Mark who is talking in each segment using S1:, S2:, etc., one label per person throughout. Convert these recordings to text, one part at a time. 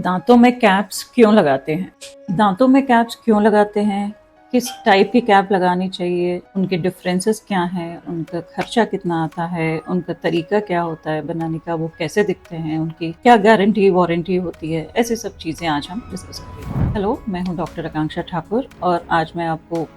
S1: दांतों में कैप्स क्यों लगाते हैं? दांतों में कैप्स क्यों लगाते हैं? किस टाइप की कैप लगानी चाहिए? उनके डिफरेंसेस क्या हैं? उनका खर्चा कितना आता है? उनका तरीका क्या होता है बनाने का? वो कैसे दिखते हैं? उनकी क्या गारंटी वारंटी होती है? ऐसी सब चीज़ें आज हम डिस्कस करेंगे। हेलो, मैं हूँ डॉक्टर आकांक्षा ठाकुर और आज मैं आपको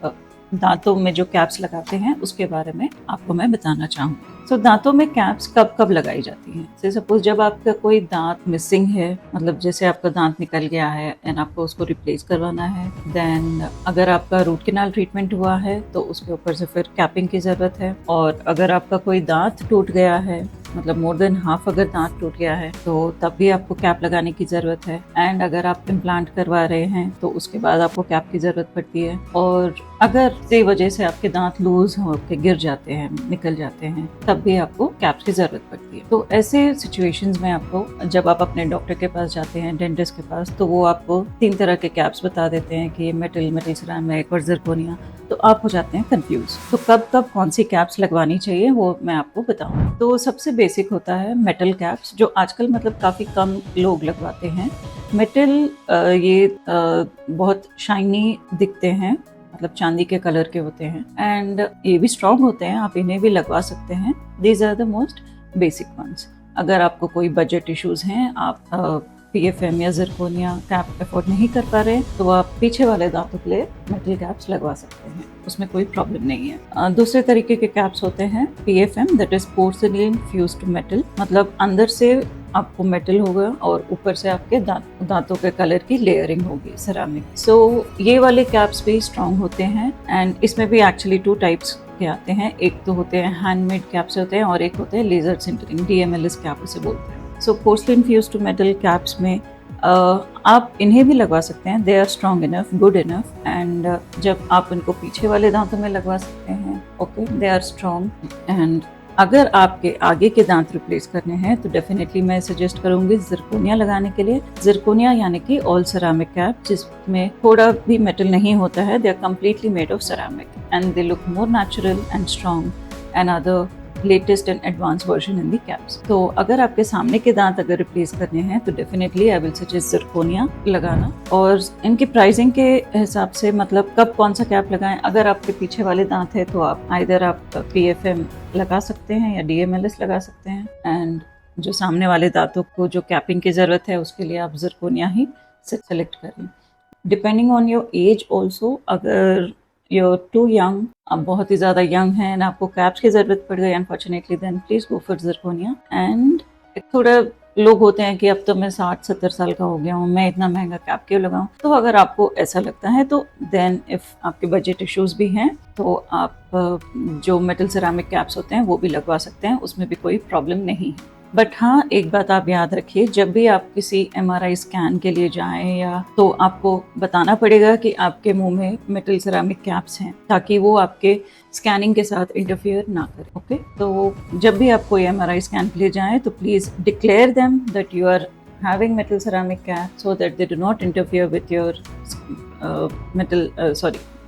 S1: दांतों में जो कैप्स लगाते हैं उसके बारे में आपको मैं बताना चाहूँगी। दांतों में कैप्स कब कब लगाई जाती हैं? से सपोज जब आपका कोई दांत मिसिंग है, मतलब जैसे आपका दांत निकल गया है एंड आपको उसको रिप्लेस करवाना है, देन अगर आपका रूट कैनाल ट्रीटमेंट हुआ है तो उसके ऊपर से फिर कैपिंग की ज़रूरत है। और अगर आपका कोई दांत टूट गया है, मतलब मोर देन हाफ अगर दांत टूट गया है तो तब भी आपको कैप लगाने की ज़रूरत है। एंड अगर आप इम्प्लांट करवा रहे हैं तो उसके बाद आपको कैप की ज़रूरत पड़ती है। और अगर किसी वजह से आपके दांत लूज होकर गिर जाते हैं, निकल जाते हैं, तब भी आपको कैप्स की ज़रूरत पड़ती है। तो ऐसे सिचुएशंस में आपको, जब आप अपने डॉक्टर के पास जाते हैं, डेंटिस्ट के पास, तो वो आपको 3 तरह के कैप्स बता देते हैं कि मेटल सिरामिक और जिरकोनिया। तो आप हो जाते हैं कंफ्यूज। तो कब कब कौन सी कैप्स लगवानी चाहिए वो मैं आपको बताऊँ। तो सबसे बेसिक होता है मेटल कैप्स, जो आजकल मतलब काफ़ी कम लोग लगवाते हैं। मेटल ये बहुत शाइनी दिखते हैं, मतलब चांदी के कलर के होते हैं एंड ये भी स्ट्रॉन्ग होते हैं, आप इन्हें भी लगवा सकते हैं। These are the most basic ones. अगर आपको कोई बजट इश्यूज हैं, आप PFM या जिरकोनिया कैप अफोर्ड नहीं कर पा रहे, तो आप पीछे वाले दांतों के लिए मेटल कैप्स लगवा सकते हैं, उसमें कोई प्रॉब्लम नहीं है। दूसरे तरीके के कैप्स होते हैं PFM, that is porcelain fused metal, मतलब अंदर से आपको मेटल होगा और ऊपर से आपके दांतों के कलर की लेयरिंग होगी सिरामिक। ये वाले कैप्स भी स्ट्रॉन्ग होते हैं एंड इसमें भी एक्चुअली 2 टाइप्स के आते हैं। एक तो होते हैं हैंडमेड कैप्स होते हैं और एक होते हैं लेजर सिंटरिंग, DMLS कैप उसे बोलते हैं। पोर्सलिन फ्यूज्ड मेटल कैप्स में आप इन्हें भी लगवा सकते हैं। They are strong enough, good enough, and जब आप इनको पीछे वाले दांतों में लगवा सकते हैं, okay, they are strong. And अगर आपके आगे के दांत रिप्लेस करने हैं तो डेफिनेटली मैं सजेस्ट करूंगी जिरकोनिया लगाने के लिए। जिरकोनिया यानी कि ऑल सेरामिक कैप, जिसमें थोड़ा भी मेटल नहीं होता है। They are completely made of ceramic and they look more natural and strong and other latest and advance version in the caps. तो अगर आपके सामने के दांत अगर रिप्लेस करने हैं तो definitely I will suggest zirconia लगाना। और इनकी प्राइसिंग के हिसाब से, मतलब कब कौन सा कैप लगाएं, अगर आपके पीछे वाले दांत है तो आप आइदर आप PFM लगा सकते हैं या DMLS लगा सकते हैं, एंड जो सामने वाले दांतों को जो कैपिंग की ज़रूरत है उसके लिए आप जिरकोनिया ही सेलेक्ट करें। Depending on your age also, अगर you're too young, आप बहुत ही ज़्यादा यंग हैं एंड आपको कैप्स की ज़रूरत पड़ गई unfortunately, then please go for zirconia. And थोड़ा लोग होते हैं कि अब तो मैं 60-70 साल का हो गया हूँ, मैं इतना महंगा कैप क्यों लगाऊं। तो अगर आपको ऐसा लगता है तो देन इफ़ आपके बजट इश्यूज भी हैं तो आप जो मेटल सिरामिक कैप्स होते हैं वो भी लगवा सकते हैं, उसमें भी कोई प्रॉब्लम नहीं है। बट हाँ, एक बात आप याद रखिए, जब भी आप किसी MRI स्कैन के लिए जाएं या तो आपको बताना पड़ेगा कि आपके मुंह में मेटल सिरामिक कैप्स हैं, ताकि वो आपके स्कैनिंग के साथ इंटरफियर ना करे। ओके, तो जब भी आप कोई MRI स्कैन के लिए जाएं तो please declare them that you are having metal ceramic cap so that they do not interfere with your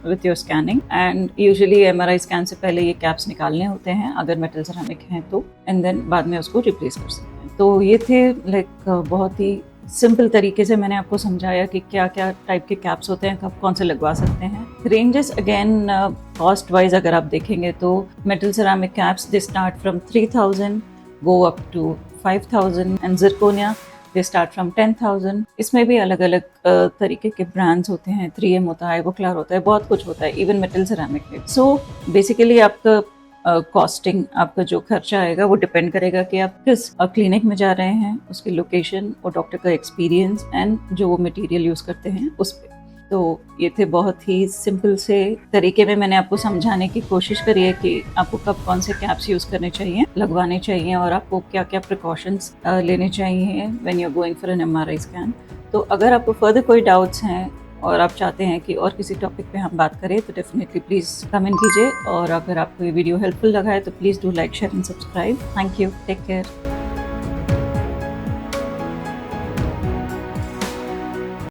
S1: with your scanning. And usually MRI scan से पहले ये कैप्स निकालने होते हैं अगर मेटल सिरामिक हैं तो, एंड देन बाद में उसको रिप्लेस कर सकते हैं। तो ये थे बहुत ही सिंपल तरीके से मैंने आपको समझाया कि क्या क्या टाइप के कैप्स होते हैं, कब कौन से लगवा सकते हैं। रेंजेस अगेन कॉस्ट वाइज अगर आप देखेंगे तो metal ceramic caps they start from 3000 go up to 5000 and zirconia they start from 10,000। इसमें भी अलग अलग तरीके के ब्रांड्स होते हैं, 3M होता है, वोक्लार होता है, बहुत कुछ होता है, इवन मेटल सिरामिक में। सो बेसिकली आपका कॉस्टिंग, आपका जो खर्चा आएगा वो डिपेंड करेगा कि आप किस क्लिनिक में जा रहे हैं, उसकी लोकेशन और डॉक्टर का एक्सपीरियंस एंड जो वो मटेरियल यूज़ करते हैं उस पर। तो ये थे बहुत ही सिंपल से तरीके में मैंने आपको समझाने की कोशिश करी है कि आपको कब कौन से कैप्स यूज़ करने चाहिए, लगवाने चाहिए, और आपको क्या क्या प्रिकॉशंस लेने चाहिए when you are going for an MRI scan. तो अगर आपको फर्दर कोई डाउट्स हैं और आप चाहते हैं कि और किसी टॉपिक पे हम बात करें तो डेफिनेटली प्लीज़ कमेंट कीजिए। और अगर आपको ये वीडियो हेल्पफुल लगा है तो please do like, share and subscribe. Thank you, take care.